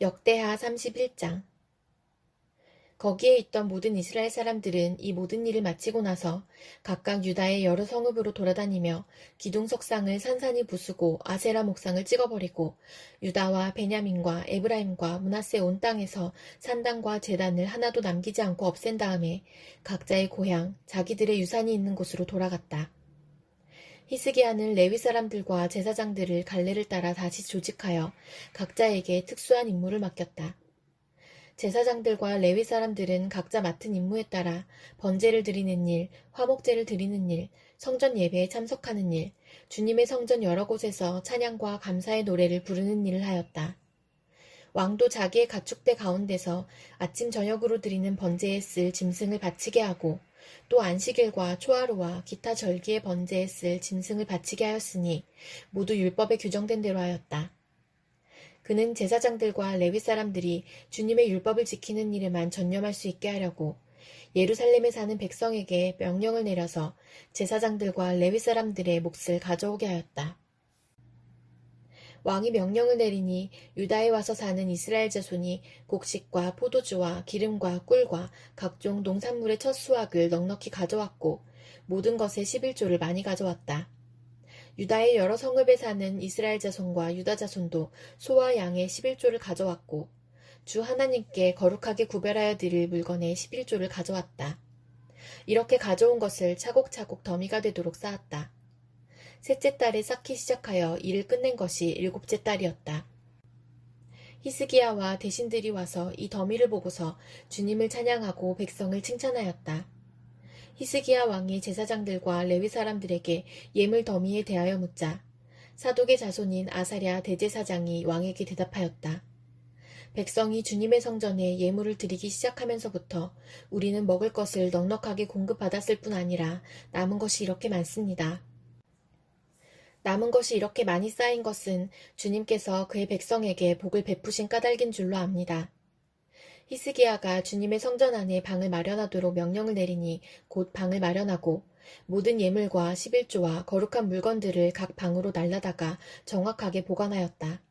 역대하 31장. 거기에 있던 모든 이스라엘 사람들은 이 모든 일을 마치고 나서 각각 유다의 여러 성읍으로 돌아다니며 기둥 석상을 산산히 부수고 아세라 목상을 찍어버리고 유다와 베냐민과 에브라임과 므낫세 온 땅에서 산당과 제단을 하나도 남기지 않고 없앤 다음에 각자의 고향, 자기들의 유산이 있는 곳으로 돌아갔다. 히스기야는 레위 사람들과 제사장들을 갈래를 따라 다시 조직하여 각자에게 특수한 임무를 맡겼다. 제사장들과 레위 사람들은 각자 맡은 임무에 따라 번제를 드리는 일, 화목제를 드리는 일, 성전 예배에 참석하는 일, 주님의 성전 여러 곳에서 찬양과 감사의 노래를 부르는 일을 하였다. 왕도 자기의 가축대 가운데서 아침 저녁으로 드리는 번제에 쓸 짐승을 바치게 하고 또 안식일과 초하루와 기타 절기의 번제에 쓸 짐승을 바치게 하였으니 모두 율법에 규정된 대로 하였다. 그는 제사장들과 레위 사람들이 주님의 율법을 지키는 일에만 전념할 수 있게 하려고 예루살렘에 사는 백성에게 명령을 내려서 제사장들과 레위 사람들의 몫을 가져오게 하였다. 왕이 명령을 내리니 유다에 와서 사는 이스라엘 자손이 곡식과 포도주와 기름과 꿀과 각종 농산물의 첫 수확을 넉넉히 가져왔고 모든 것의 11조를 많이 가져왔다. 유다의 여러 성읍에 사는 이스라엘 자손과 유다 자손도 소와 양의 11조를 가져왔고 주 하나님께 거룩하게 구별하여 드릴 물건의 11조를 가져왔다. 이렇게 가져온 것을 차곡차곡 더미가 되도록 쌓았다. 셋째 달에 쌓기 시작하여 일을 끝낸 것이 일곱째 달이었다. 히스기야와 대신들이 와서 이 더미를 보고서 주님을 찬양하고 백성을 칭찬하였다. 히스기야 왕이 제사장들과 레위 사람들에게 예물 더미에 대하여 묻자 사독의 자손인 아사랴 대제사장이 왕에게 대답하였다. 백성이 주님의 성전에 예물을 드리기 시작하면서부터 우리는 먹을 것을 넉넉하게 공급받았을 뿐 아니라 남은 것이 이렇게 많습니다. 남은 것이 이렇게 많이 쌓인 것은 주님께서 그의 백성에게 복을 베푸신 까닭인 줄로 압니다. 히스기야가 주님의 성전 안에 방을 마련하도록 명령을 내리니 곧 방을 마련하고 모든 예물과 11조와 거룩한 물건들을 각 방으로 날라다가 정확하게 보관하였다.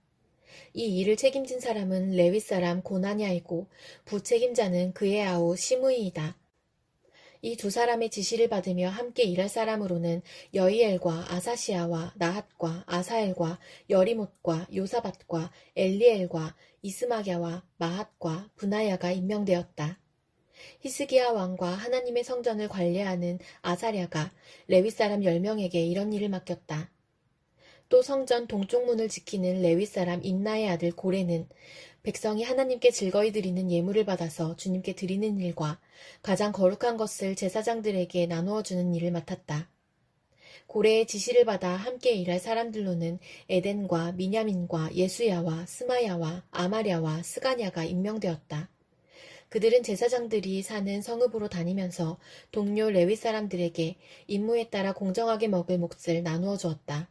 이 일을 책임진 사람은 레위 사람 고나냐이고 부책임자는 그의 아우 시므이이다. 이 두 사람의 지시를 받으며 함께 일할 사람으로는 여이엘과 아사시아와 나핫과 아사엘과 여리못과 요사밧과 엘리엘과 이스마랴와 마핫과 브나야가 임명되었다. 히스기야 왕과 하나님의 성전을 관리하는 아사랴가 레위 사람 10명에게 이런 일을 맡겼다. 또 성전 동쪽 문을 지키는 레위 사람 임나의 아들 고레는 백성이 하나님께 즐거이 드리는 예물을 받아서 주님께 드리는 일과 가장 거룩한 것을 제사장들에게 나누어 주는 일을 맡았다. 고레의 지시를 받아 함께 일할 사람들로는 에덴과 미냐민과 예수야와 스마야와 아마랴와 스가냐가 임명되었다. 그들은 제사장들이 사는 성읍으로 다니면서 동료 레위 사람들에게 임무에 따라 공정하게 먹을 몫을 나누어 주었다.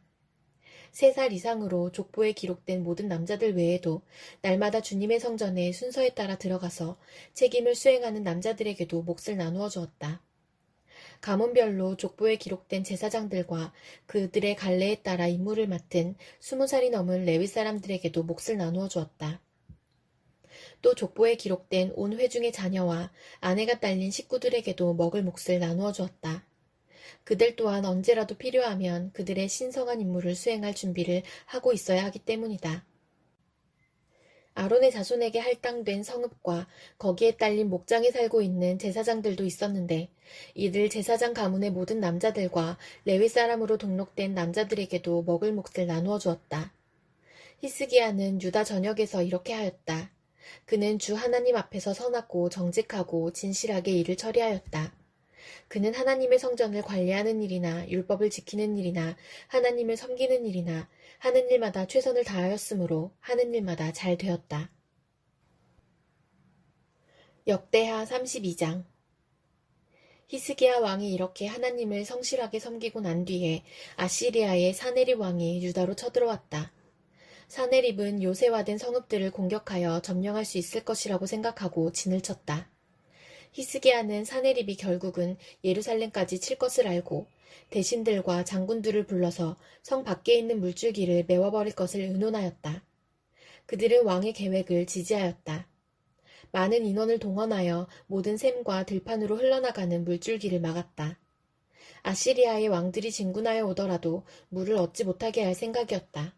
3살 이상으로 족보에 기록된 모든 남자들 외에도 날마다 주님의 성전에 순서에 따라 들어가서 책임을 수행하는 남자들에게도 몫을 나누어 주었다. 가문별로 족보에 기록된 제사장들과 그들의 갈래에 따라 임무를 맡은 20살이 넘은 레위 사람들에게도 몫을 나누어 주었다. 또 족보에 기록된 온 회중의 자녀와 아내가 딸린 식구들에게도 먹을 몫을 나누어 주었다. 그들 또한 언제라도 필요하면 그들의 신성한 임무를 수행할 준비를 하고 있어야 하기 때문이다. 아론의 자손에게 할당된 성읍과 거기에 딸린 목장에 살고 있는 제사장들도 있었는데 이들 제사장 가문의 모든 남자들과 레위 사람으로 등록된 남자들에게도 먹을 몫을 나누어 주었다. 히스기야는 유다 전역에서 이렇게 하였다. 그는 주 하나님 앞에서 선하고 정직하고 진실하게 일을 처리하였다. 그는 하나님의 성전을 관리하는 일이나 율법을 지키는 일이나 하나님을 섬기는 일이나 하는 일마다 최선을 다하였으므로 하는 일마다 잘 되었다. 역대하 32장. 히스기야 왕이 이렇게 하나님을 성실하게 섬기고 난 뒤에 아시리아의 사네립 왕이 유다로 쳐들어왔다. 사네립은 요새화된 성읍들을 공격하여 점령할 수 있을 것이라고 생각하고 진을 쳤다. 히스기야는 사네립이 결국은 예루살렘까지 칠 것을 알고 대신들과 장군들을 불러서 성 밖에 있는 물줄기를 메워버릴 것을 의논하였다. 그들은 왕의 계획을 지지하였다. 많은 인원을 동원하여 모든 샘과 들판으로 흘러나가는 물줄기를 막았다. 아시리아의 왕들이 진군하여 오더라도 물을 얻지 못하게 할 생각이었다.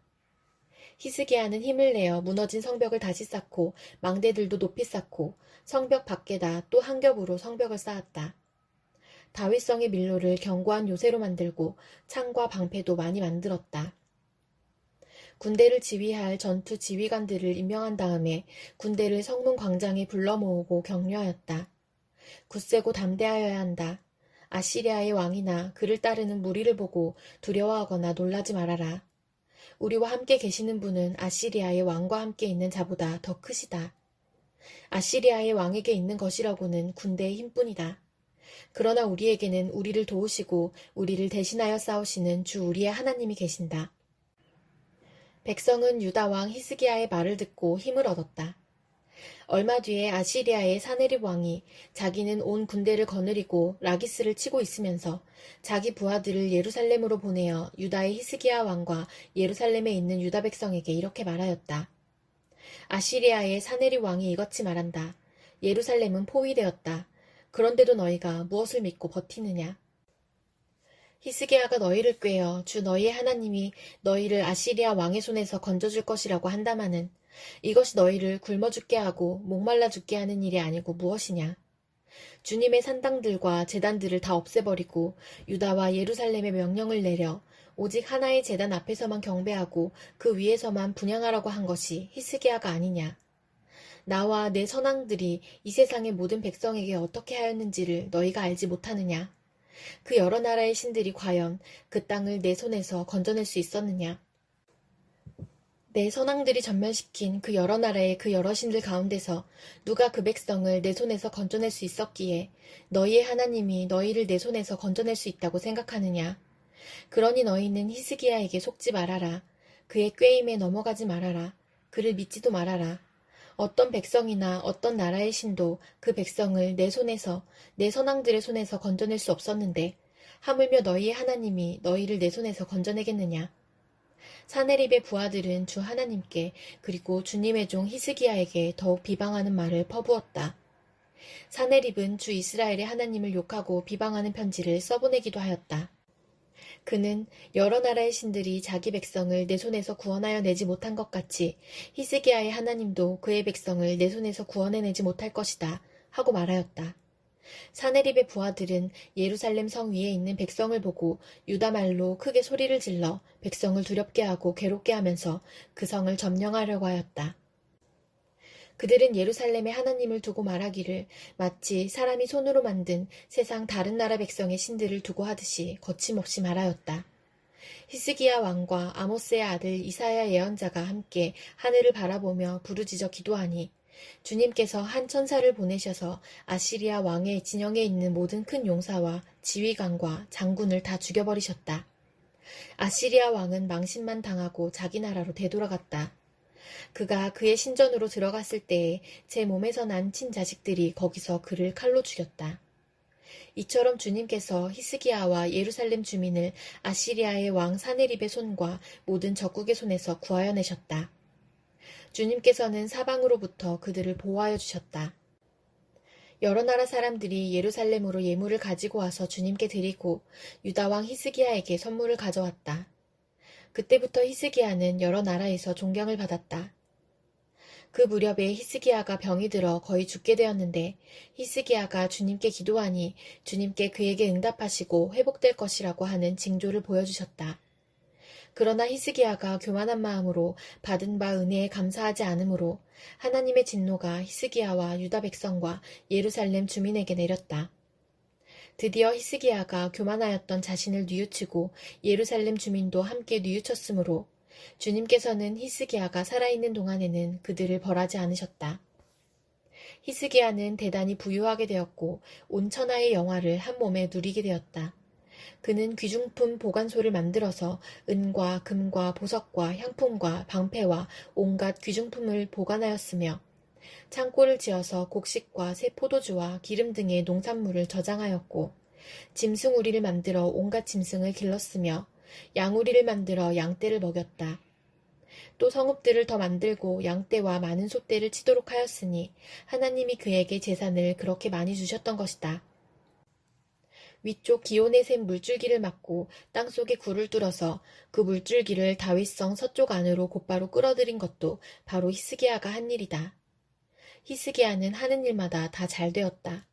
히스기야는 힘을 내어 무너진 성벽을 다시 쌓고 망대들도 높이 쌓고 성벽 밖에다 또 한 겹으로 성벽을 쌓았다. 다윗성의 밀로를 견고한 요새로 만들고 창과 방패도 많이 만들었다. 군대를 지휘할 전투 지휘관들을 임명한 다음에 군대를 성문 광장에 불러 모으고 격려하였다. 굳세고 담대하여야 한다. 아시리아의 왕이나 그를 따르는 무리를 보고 두려워하거나 놀라지 말아라. 우리와 함께 계시는 분은 아시리아의 왕과 함께 있는 자보다 더 크시다. 아시리아의 왕에게 있는 것이라고는 군대의 힘뿐이다. 그러나 우리에게는 우리를 도우시고 우리를 대신하여 싸우시는 주 우리의 하나님이 계신다. 백성은 유다 왕 히스기야의 말을 듣고 힘을 얻었다. 얼마 뒤에 아시리아의 사네립 왕이 자기는 온 군대를 거느리고 라기스를 치고 있으면서 자기 부하들을 예루살렘으로 보내어 유다의 히스기야 왕과 예루살렘에 있는 유다 백성에게 이렇게 말하였다. 아시리아의 사네립 왕이 이같이 말한다. 예루살렘은 포위되었다. 그런데도 너희가 무엇을 믿고 버티느냐? 히스기야가 너희를 꾀어 주 너희의 하나님이 너희를 아시리아 왕의 손에서 건져줄 것이라고 한다마는 이것이 너희를 굶어 죽게 하고 목말라 죽게 하는 일이 아니고 무엇이냐? 주님의 산당들과 제단들을 다 없애버리고 유다와 예루살렘에 명령을 내려 오직 하나의 제단 앞에서만 경배하고 그 위에서만 분향하라고 한 것이 히스기야가 아니냐? 나와 내 선왕들이 이 세상의 모든 백성에게 어떻게 하였는지를 너희가 알지 못하느냐? 그 여러 나라의 신들이 과연 그 땅을 내 손에서 건져낼 수 있었느냐? 내 선왕들이 전멸시킨 그 여러 나라의 그 여러 신들 가운데서 누가 그 백성을 내 손에서 건져낼 수 있었기에 너희의 하나님이 너희를 내 손에서 건져낼 수 있다고 생각하느냐? 그러니 너희는 히스기야에게 속지 말아라. 그의 꾀임에 넘어가지 말아라. 그를 믿지도 말아라. 어떤 백성이나 어떤 나라의 신도 그 백성을 내 손에서 내 선왕들의 손에서 건져낼 수 없었는데 하물며 너희의 하나님이 너희를 내 손에서 건져내겠느냐? 사네립의 부하들은 주 하나님께 그리고 주님의 종 히스기야에게 더욱 비방하는 말을 퍼부었다. 사네립은 주 이스라엘의 하나님을 욕하고 비방하는 편지를 써보내기도 하였다. 그는 여러 나라의 신들이 자기 백성을 내 손에서 구원하여 내지 못한 것 같이 히스기야의 하나님도 그의 백성을 내 손에서 구원해내지 못할 것이다 하고 말하였다. 사네립의 부하들은 예루살렘 성 위에 있는 백성을 보고 유다 말로 크게 소리를 질러 백성을 두렵게 하고 괴롭게 하면서 그 성을 점령하려고 하였다. 그들은 예루살렘의 하나님을 두고 말하기를 마치 사람이 손으로 만든 세상 다른 나라 백성의 신들을 두고 하듯이 거침없이 말하였다. 히스기야 왕과 아모스의 아들 이사야 예언자가 함께 하늘을 바라보며 부르짖어 기도하니 주님께서 한 천사를 보내셔서 아시리아 왕의 진영에 있는 모든 큰 용사와 지휘관과 장군을 다 죽여버리셨다. 아시리아 왕은 망신만 당하고 자기 나라로 되돌아갔다. 그가 그의 신전으로 들어갔을 때에 제 몸에서 난 친자식들이 거기서 그를 칼로 죽였다. 이처럼 주님께서 히스기야와 예루살렘 주민을 아시리아의 왕 사네립의 손과 모든 적국의 손에서 구하여 내셨다. 주님께서는 사방으로부터 그들을 보호하여 주셨다. 여러 나라 사람들이 예루살렘으로 예물을 가지고 와서 주님께 드리고 유다 왕 히스기야에게 선물을 가져왔다. 그때부터 히스기야는 여러 나라에서 존경을 받았다. 그 무렵에 히스기야가 병이 들어 거의 죽게 되었는데 히스기야가 주님께 기도하니 주님께 그에게 응답하시고 회복될 것이라고 하는 징조를 보여주셨다. 그러나 히스기야가 교만한 마음으로 받은 바 은혜에 감사하지 않으므로 하나님의 진노가 히스기야와 유다 백성과 예루살렘 주민에게 내렸다. 드디어 히스기야가 교만하였던 자신을 뉘우치고 예루살렘 주민도 함께 뉘우쳤으므로 주님께서는 히스기야가 살아있는 동안에는 그들을 벌하지 않으셨다. 히스기야는 대단히 부유하게 되었고 온 천하의 영화를 한 몸에 누리게 되었다. 그는 귀중품 보관소를 만들어서 은과 금과 보석과 향품과 방패와 온갖 귀중품을 보관하였으며 창고를 지어서 곡식과 새 포도주와 기름 등의 농산물을 저장하였고 짐승우리를 만들어 온갖 짐승을 길렀으며 양우리를 만들어 양떼를 먹였다. 또 성읍들을 더 만들고 양떼와 많은 소떼를 치도록 하였으니 하나님이 그에게 재산을 그렇게 많이 주셨던 것이다. 위쪽 기온의 샘 물줄기를 막고 땅속에 굴을 뚫어서 그 물줄기를 다윗성 서쪽 안으로 곧바로 끌어들인 것도 바로 히스기야가 한 일이다. 히스기야는 하는 일마다 다 잘 되었다.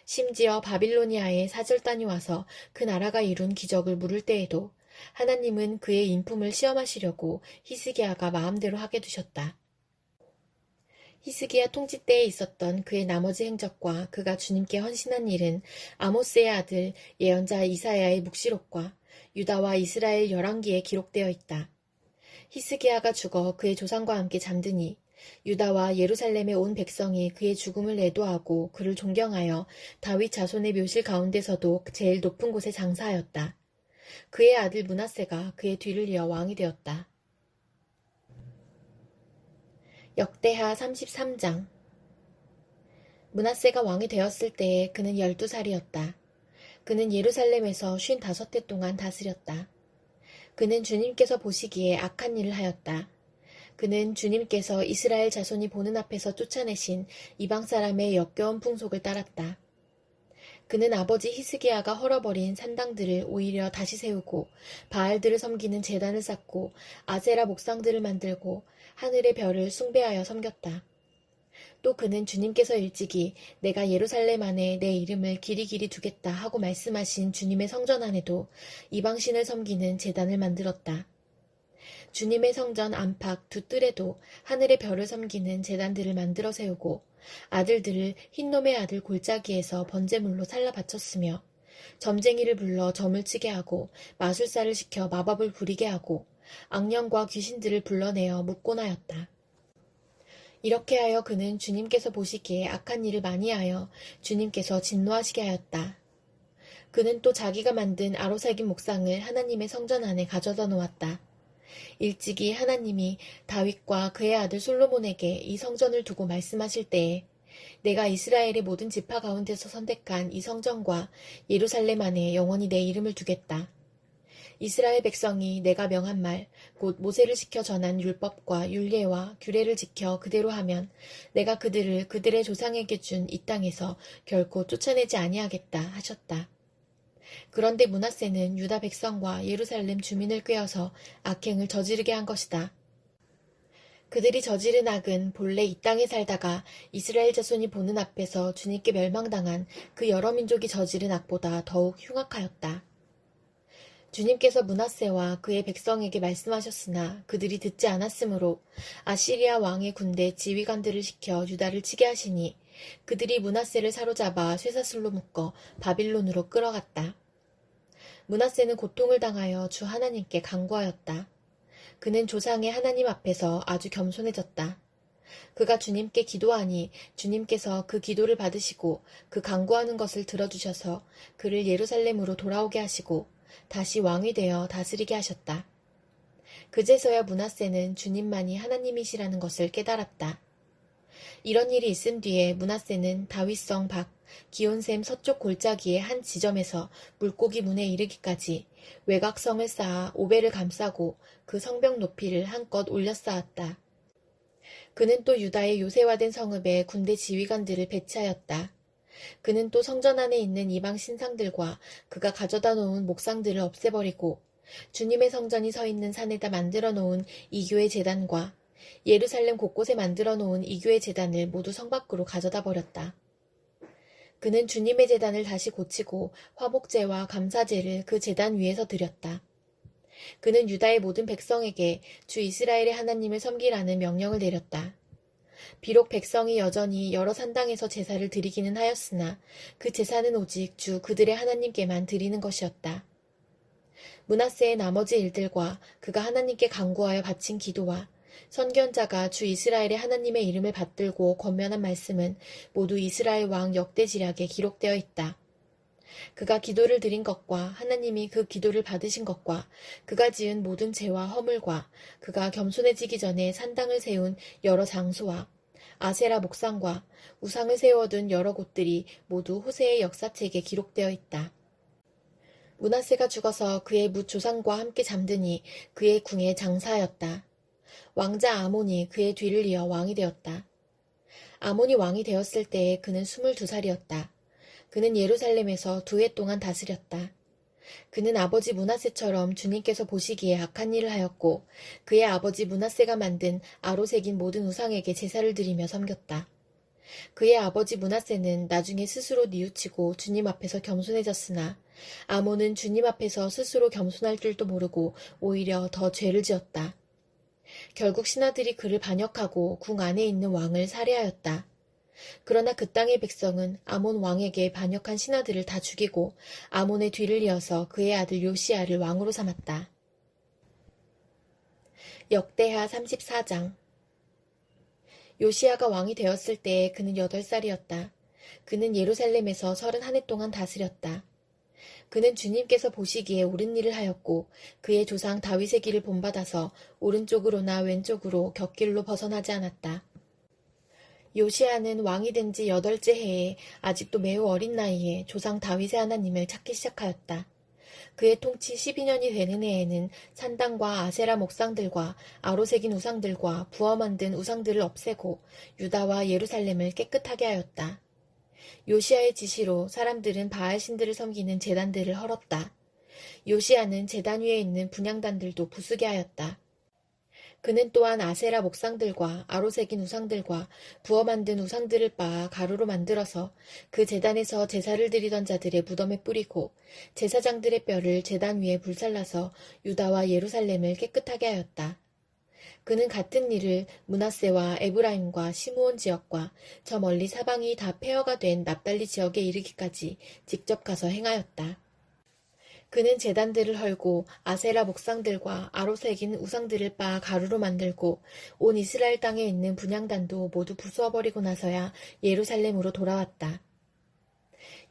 심지어 바빌로니아의 사절단이 와서 그 나라가 이룬 기적을 물을 때에도 하나님은 그의 인품을 시험하시려고 히스기야가 마음대로 하게 두셨다. 히스기야 통치 때에 있었던 그의 나머지 행적과 그가 주님께 헌신한 일은 아모스의 아들 예언자 이사야의 묵시록과 유다와 이스라엘 열왕기에 기록되어 있다. 히스기야가 죽어 그의 조상과 함께 잠드니 유다와 예루살렘에 온 백성이 그의 죽음을 애도하고 그를 존경하여 다윗 자손의 묘실 가운데서도 제일 높은 곳에 장사하였다. 그의 아들 므낫세가 그의 뒤를 이어 왕이 되었다. 역대하 33장. 므낫세가 왕이 되었을 때에 그는 12살이었다. 그는 예루살렘에서 55해 동안 다스렸다. 그는 주님께서 보시기에 악한 일을 하였다. 그는 주님께서 이스라엘 자손이 보는 앞에서 쫓아내신 이방 사람의 역겨운 풍속을 따랐다. 그는 아버지 히스기야가 헐어버린 산당들을 오히려 다시 세우고 바알들을 섬기는 제단을 쌓고 아세라 목상들을 만들고 하늘의 별을 숭배하여 섬겼다. 또 그는 주님께서 일찍이 내가 예루살렘 안에 내 이름을 길이길이 두겠다 하고 말씀하신 주님의 성전 안에도 이방신을 섬기는 제단을 만들었다. 주님의 성전 안팎 두 뜰에도 하늘의 별을 섬기는 제단들을 만들어 세우고 아들들을 흰놈의 아들 골짜기에서 번제물로 살라 바쳤으며 점쟁이를 불러 점을 치게 하고 마술사를 시켜 마법을 부리게 하고 악령과 귀신들을 불러내어 묻곤 하였다. 이렇게 하여 그는 주님께서 보시기에 악한 일을 많이 하여 주님께서 진노하시게 하였다. 그는 또 자기가 만든 아로새긴 목상을 하나님의 성전 안에 가져다 놓았다. 일찍이 하나님이 다윗과 그의 아들 솔로몬에게 이 성전을 두고 말씀하실 때에 내가 이스라엘의 모든 지파 가운데서 선택한 이 성전과 예루살렘 안에 영원히 내 이름을 두겠다. 이스라엘 백성이 내가 명한 말, 곧 모세를 시켜 전한 율법과 율례와 규례를 지켜 그대로 하면 내가 그들을 그들의 조상에게 준 이 땅에서 결코 쫓아내지 아니하겠다 하셨다. 그런데 므낫세는 유다 백성과 예루살렘 주민을 꾀어서 악행을 저지르게 한 것이다. 그들이 저지른 악은 본래 이 땅에 살다가 이스라엘 자손이 보는 앞에서 주님께 멸망당한 그 여러 민족이 저지른 악보다 더욱 흉악하였다. 주님께서 므낫세와 그의 백성에게 말씀하셨으나 그들이 듣지 않았으므로 아시리아 왕의 군대 지휘관들을 시켜 유다를 치게 하시니 그들이 므낫세를 사로잡아 쇠사슬로 묶어 바빌론으로 끌어갔다. 므낫세는 고통을 당하여 주 하나님께 간구하였다. 그는 조상의 하나님 앞에서 아주 겸손해졌다. 그가 주님께 기도하니 주님께서 그 기도를 받으시고 그 간구하는 것을 들어주셔서 그를 예루살렘으로 돌아오게 하시고 다시 왕이 되어 다스리게 하셨다. 그제서야 므낫세는 주님만이 하나님이시라는 것을 깨달았다. 이런 일이 있은 뒤에 므낫세는 다윗성 밖 기온샘 서쪽 골짜기의 한 지점에서 물고기 문에 이르기까지 외곽성을 쌓아 오배를 감싸고 그 성벽 높이를 한껏 올려 쌓았다. 그는 또 유다의 요새화된 성읍에 군대 지휘관들을 배치하였다. 그는 또 성전 안에 있는 이방 신상들과 그가 가져다 놓은 목상들을 없애버리고 주님의 성전이 서 있는 산에다 만들어 놓은 이교의 제단과 예루살렘 곳곳에 만들어 놓은 이교의 제단을 모두 성 밖으로 가져다 버렸다. 그는 주님의 제단을 다시 고치고 화목제와 감사제를 그 제단 위에서 드렸다. 그는 유다의 모든 백성에게 주 이스라엘의 하나님을 섬기라는 명령을 내렸다. 비록 백성이 여전히 여러 산당에서 제사를 드리기는 하였으나 그 제사는 오직 주 그들의 하나님께만 드리는 것이었다. 므낫세의 나머지 일들과 그가 하나님께 간구하여 바친 기도와 선견자가 주 이스라엘의 하나님의 이름을 받들고 권면한 말씀은 모두 이스라엘 왕 역대지략에 기록되어 있다. 그가 기도를 드린 것과 하나님이 그 기도를 받으신 것과 그가 지은 모든 죄와 허물과 그가 겸손해지기 전에 산당을 세운 여러 장소와 아세라 목상과 우상을 세워둔 여러 곳들이 모두 호세의 역사책에 기록되어 있다. 므낫세가 죽어서 그의 뭇 조상과 함께 잠드니 그의 궁에 장사하였다. 왕자 아몬이 그의 뒤를 이어 왕이 되었다. 아몬이 왕이 되었을 때에 그는 22살이었다. 그는 예루살렘에서 2해 동안 다스렸다. 그는 아버지 므낫세처럼 주님께서 보시기에 악한 일을 하였고 그의 아버지 므낫세가 만든 아로 새긴 모든 우상에게 제사를 드리며 섬겼다. 그의 아버지 므낫세는 나중에 스스로 뉘우치고 주님 앞에서 겸손해졌으나 아몬은 주님 앞에서 스스로 겸손할 줄도 모르고 오히려 더 죄를 지었다. 결국 신하들이 그를 반역하고 궁 안에 있는 왕을 살해하였다. 그러나 그 땅의 백성은 아몬 왕에게 반역한 신하들을 다 죽이고 아몬의 뒤를 이어서 그의 아들 요시야를 왕으로 삼았다. 역대하 34장. 요시야가 왕이 되었을 때에 그는 8살이었다. 그는 예루살렘에서 31해 동안 다스렸다. 그는 주님께서 보시기에 옳은 일을 하였고 그의 조상 다윗의 길을 본받아서 오른쪽으로나 왼쪽으로 곁길로 벗어나지 않았다. 요시야는 왕이 된 지 8째 해에 아직도 매우 어린 나이에 조상 다윗의 하나님을 찾기 시작하였다. 그의 통치 12년이 되는 해에는 산당과 아세라 목상들과 아로 새긴 우상들과 부어 만든 우상들을 없애고 유다와 예루살렘을 깨끗하게 하였다. 요시야의 지시로 사람들은 바알 신들을 섬기는 제단들을 헐었다. 요시야는 제단 위에 있는 분향단들도 부수게 하였다. 그는 또한 아세라 목상들과 아로 새긴 우상들과 부어 만든 우상들을 빻아 가루로 만들어서 그 제단에서 제사를 드리던 자들의 무덤에 뿌리고 제사장들의 뼈를 제단 위에 불살라서 유다와 예루살렘을 깨끗하게 하였다. 그는 같은 일을 므낫세와 에브라임과 시므온 지역과 저 멀리 사방이 다 폐허가 된 납달리 지역에 이르기까지 직접 가서 행하였다. 그는 제단들을 헐고 아세라 목상들과 아로 새긴 우상들을 빻아 가루로 만들고 온 이스라엘 땅에 있는 분향단도 모두 부수어버리고 나서야 예루살렘으로 돌아왔다.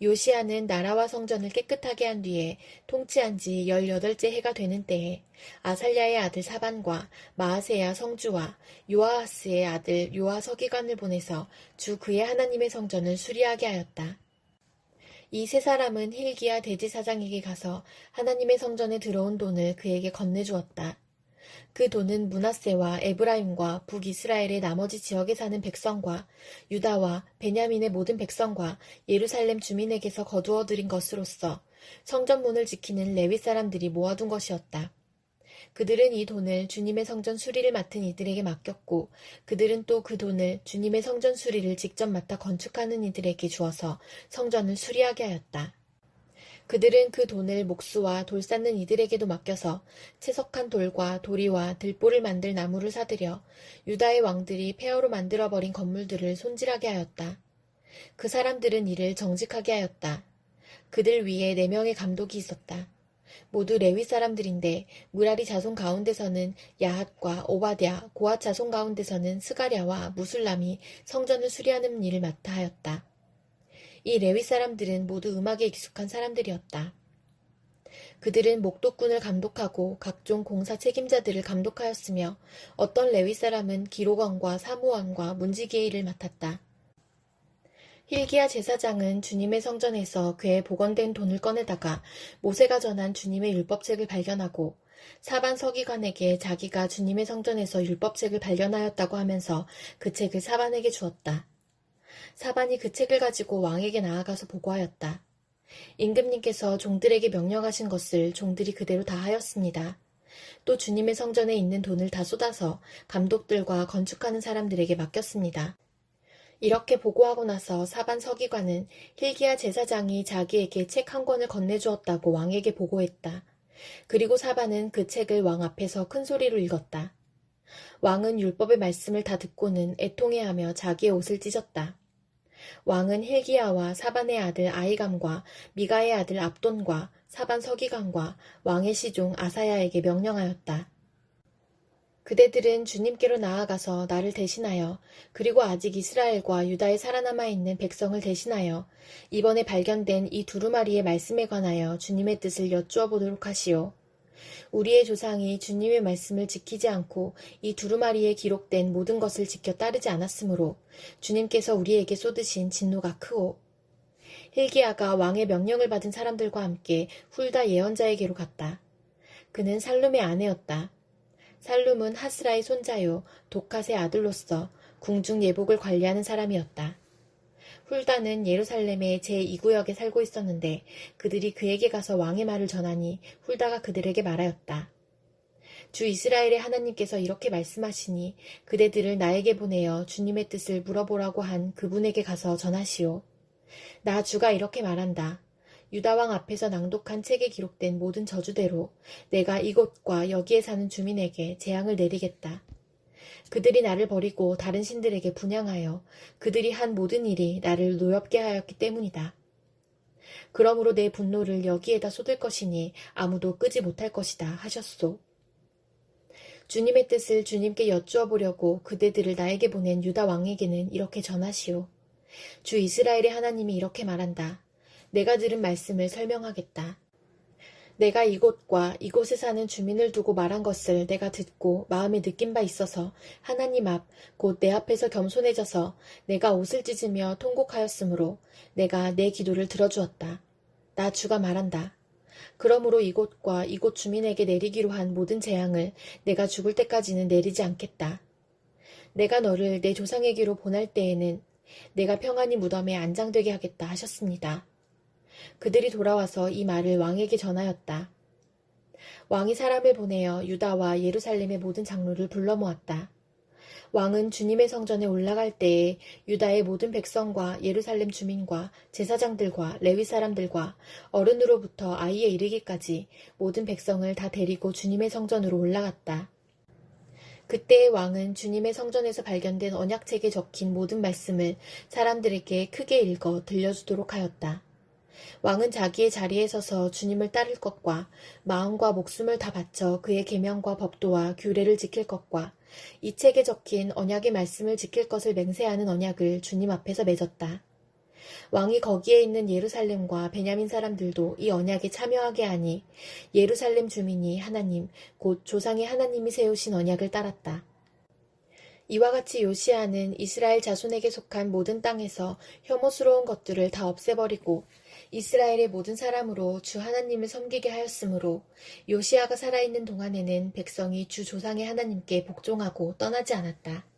요시야는 나라와 성전을 깨끗하게 한 뒤에 통치한 지 18째 해가 되는 때에 아살랴의 아들 사반과 마아세야 성주와 요아하스의 아들 요아 서기관을 보내서 주 그의 하나님의 성전을 수리하게 하였다. 이 세 사람은 힐기야 대제사장에게 가서 하나님의 성전에 들어온 돈을 그에게 건네주었다. 그 돈은 므낫세와 에브라임과 북이스라엘의 나머지 지역에 사는 백성과 유다와 베냐민의 모든 백성과 예루살렘 주민에게서 거두어 들인 것으로서 성전문을 지키는 레위 사람들이 모아둔 것이었다. 그들은 이 돈을 주님의 성전 수리를 맡은 이들에게 맡겼고 그들은 또 그 돈을 주님의 성전 수리를 직접 맡아 건축하는 이들에게 주어서 성전을 수리하게 하였다. 그들은 그 돈을 목수와 돌 쌓는 이들에게도 맡겨서 채석한 돌과 도리와 들보를 만들 나무를 사들여 유다의 왕들이 폐허로 만들어버린 건물들을 손질하게 하였다. 그 사람들은 이를 정직하게 하였다. 그들 위에 4명의 감독이 있었다. 모두 레위 사람들인데 무라리 자손 가운데서는 야핫과 오바댜, 고핫 자손 가운데서는 스가랴와 무술람이 성전을 수리하는 일을 맡아 하였다. 이 레위 사람들은 모두 음악에 익숙한 사람들이었다. 그들은 목독군을 감독하고 각종 공사 책임자들을 감독하였으며 어떤 레위 사람은 기록원과 사무원과 문지기의 일을 맡았다. 힐기야 제사장은 주님의 성전에서 그의 복원된 돈을 꺼내다가 모세가 전한 주님의 율법책을 발견하고 사반 서기관에게 자기가 주님의 성전에서 율법책을 발견하였다고 하면서 그 책을 사반에게 주었다. 사반이 그 책을 가지고 왕에게 나아가서 보고하였다. 임금님께서 종들에게 명령하신 것을 종들이 그대로 다 하였습니다. 또 주님의 성전에 있는 돈을 다 쏟아서 감독들과 건축하는 사람들에게 맡겼습니다. 이렇게 보고하고 나서 사반 서기관은 힐기야 제사장이 자기에게 책 한 권을 건네주었다고 왕에게 보고했다. 그리고 사반은 그 책을 왕 앞에서 큰 소리로 읽었다. 왕은 율법의 말씀을 다 듣고는 애통해하며 자기의 옷을 찢었다. 왕은 힐기야와 사반의 아들 아히감과 미가의 아들 압돈과 사반 서기관과 왕의 시종 아사야에게 명령하였다. 그대들은 주님께로 나아가서 나를 대신하여 그리고 아직 이스라엘과 유다에 살아남아 있는 백성을 대신하여 이번에 발견된 이 두루마리의 말씀에 관하여 주님의 뜻을 여쭈어 보도록 하시오. 우리의 조상이 주님의 말씀을 지키지 않고 이 두루마리에 기록된 모든 것을 지켜 따르지 않았으므로 주님께서 우리에게 쏟으신 진노가 크오. 힐기야가 왕의 명령을 받은 사람들과 함께 훌다 예언자에게로 갔다. 그는 살룸의 아내였다. 살룸은 하스라의 손자요 독핫의 아들로서 궁중 예복을 관리하는 사람이었다. 훌다는 예루살렘의 제2구역에 살고 있었는데 그들이 그에게 가서 왕의 말을 전하니 훌다가 그들에게 말하였다. 주 이스라엘의 하나님께서 이렇게 말씀하시니 그대들을 나에게 보내어 주님의 뜻을 물어보라고 한 그분에게 가서 전하시오. 나 주가 이렇게 말한다. 유다왕 앞에서 낭독한 책에 기록된 모든 저주대로 내가 이곳과 여기에 사는 주민에게 재앙을 내리겠다. 그들이 나를 버리고 다른 신들에게 분향하여 그들이 한 모든 일이 나를 노엽게 하였기 때문이다. 그러므로 내 분노를 여기에다 쏟을 것이니 아무도 끄지 못할 것이다 하셨소. 주님의 뜻을 주님께 여쭈어 보려고 그대들을 나에게 보낸 유다 왕에게는 이렇게 전하시오. 주 이스라엘의 하나님이 이렇게 말한다. 내가 들은 말씀을 설명하겠다. 내가 이곳과 이곳에 사는 주민을 두고 말한 것을 내가 듣고 마음에 느낀 바 있어서 하나님 앞 곧 내 앞에서 겸손해져서 내가 옷을 찢으며 통곡하였으므로 내가 내 기도를 들어주었다. 나 주가 말한다. 그러므로 이곳과 이곳 주민에게 내리기로 한 모든 재앙을 내가 죽을 때까지는 내리지 않겠다. 내가 너를 내 조상에게로 보낼 때에는 내가 평안히 무덤에 안장되게 하겠다 하셨습니다. 그들이 돌아와서 이 말을 왕에게 전하였다. 왕이 사람을 보내어 유다와 예루살렘의 모든 장로를 불러 모았다. 왕은 주님의 성전에 올라갈 때에 유다의 모든 백성과 예루살렘 주민과 제사장들과 레위 사람들과 어른으로부터 아이에 이르기까지 모든 백성을 다 데리고 주님의 성전으로 올라갔다. 그때의 왕은 주님의 성전에서 발견된 언약책에 적힌 모든 말씀을 사람들에게 크게 읽어 들려주도록 하였다. 왕은 자기의 자리에 서서 주님을 따를 것과 마음과 목숨을 다 바쳐 그의 계명과 법도와 규례를 지킬 것과 이 책에 적힌 언약의 말씀을 지킬 것을 맹세하는 언약을 주님 앞에서 맺었다. 왕이 거기에 있는 예루살렘과 베냐민 사람들도 이 언약에 참여하게 하니 예루살렘 주민이 하나님 곧 조상의 하나님이 세우신 언약을 따랐다. 이와 같이 요시아는 이스라엘 자손에게 속한 모든 땅에서 혐오스러운 것들을 다 없애버리고 이스라엘의 모든 사람으로 주 하나님을 섬기게 하였으므로 요시아가 살아있는 동안에는 백성이 주 조상의 하나님께 복종하고 떠나지 않았다.